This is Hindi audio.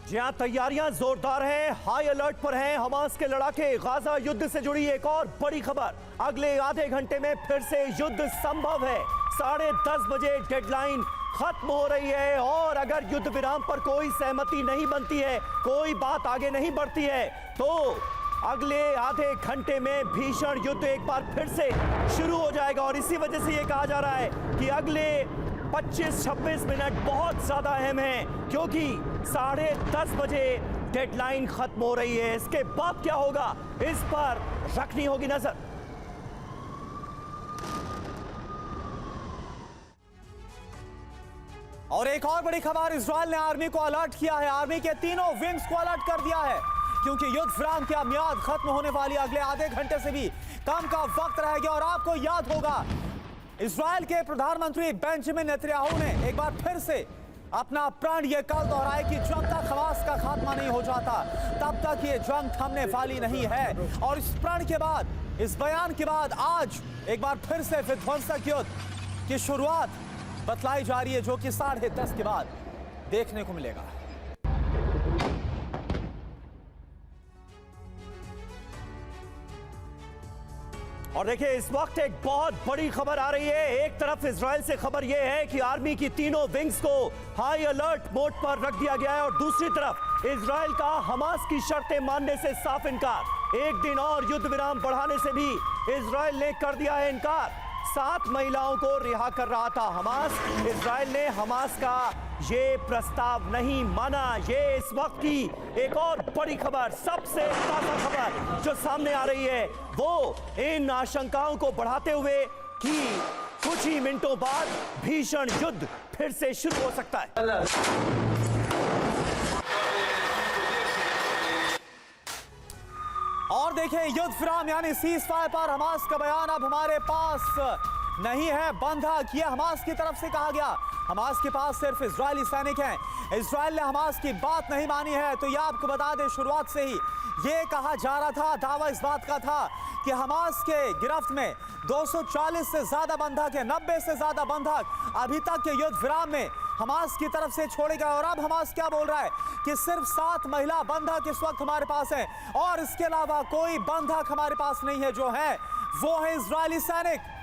जी हां, तैयारियां जोरदार हैं, हाई अलर्ट पर हैं हमास के लड़ाके। गाजा युद्ध से जुड़ी एक और बड़ी खबर, अगले आधे घंटे में फिर से युद्ध संभव है। 10:30 बजे डेडलाइन खत्म हो रही है और अगर युद्ध विराम पर कोई सहमति नहीं बनती है, कोई बात आगे नहीं बढ़ती है, तो अगले आधे घंटे में भीषण युद्ध एक बार फिर से शुरू हो जाएगा। और इसी वजह से यह कहा जा रहा है कि अगले 25-26 मिनट बहुत ज्यादा अहम है, क्योंकि 10:30 बजे डेडलाइन खत्म हो रही है। इसके बाद क्या होगा, इस पर रखनी होगी नजर। और एक और बड़ी खबर, इजराइल ने आर्मी को अलर्ट किया है। आर्मी के तीनों विंग्स को अलर्ट कर दिया है, क्योंकि युद्ध विराम की मियाद खत्म होने वाली अगले आधे घंटे से भी कम का वक्त रह गया। और आपको याद होगा, इजराइल के प्रधानमंत्री बेंजामिन नेतन्याहू ने एक बार फिर से अपना प्रण ये कल दोहराया कि जब तक हमास का खात्मा नहीं हो जाता, तब तक ये जंग थमने वाली नहीं है। और इस प्रण के बाद, इस बयान के बाद आज एक बार फिर से विध्वंसक युद्ध की शुरुआत बतलाई जा रही है, जो कि 10:30 के बाद देखने को मिलेगा। और देखिए, इस वक्त एक बहुत बड़ी खबर आ रही है। एक तरफ इजराइल से खबर यह है कि आर्मी की तीनों विंग्स को हाई अलर्ट मोड पर रख दिया गया है, और दूसरी तरफ इजराइल का हमास की शर्तें मानने से साफ इनकार। एक दिन और युद्ध विराम बढ़ाने से भी इजराइल ने कर दिया है इनकार। 7 महिलाओं को रिहा कर रहा था हमास। इजराइल ने हमास का ये प्रस्ताव नहीं माना। ये इस वक्त की एक और बड़ी खबर, सबसे ताजा खबर जो सामने आ रही है, वो इन आशंकाओं को बढ़ाते हुए कि कुछ ही मिनटों बाद भीषण युद्ध फिर से शुरू हो सकता है। और देखिए, युद्ध विराम यानी सीज फायर पर हमास का बयान अब हमारे पास नहीं है। बंधक ये हमास की तरफ से कहा गया। हमास के पास सिर्फ इजरायली सैनिक हैं। इजराइल ने हमास की बात नहीं मानी है। तो ये आपको बता दें, शुरुआत से ही ये कहा जा रहा था, दावा इस बात का था कि हमास के गिरफ्त में 240 से ज्यादा बंधक है, 90 से ज्यादा बंधक अभी तक के युद्ध विराम में हमास की तरफ से छोड़े गए। और अब हमास क्या बोल रहा है कि सिर्फ 7 महिला बंधक इस वक्त हमारे पास हैं, और इसके अलावा कोई बंधक हमारे पास नहीं है। जो है वो है इजरायली सैनिक।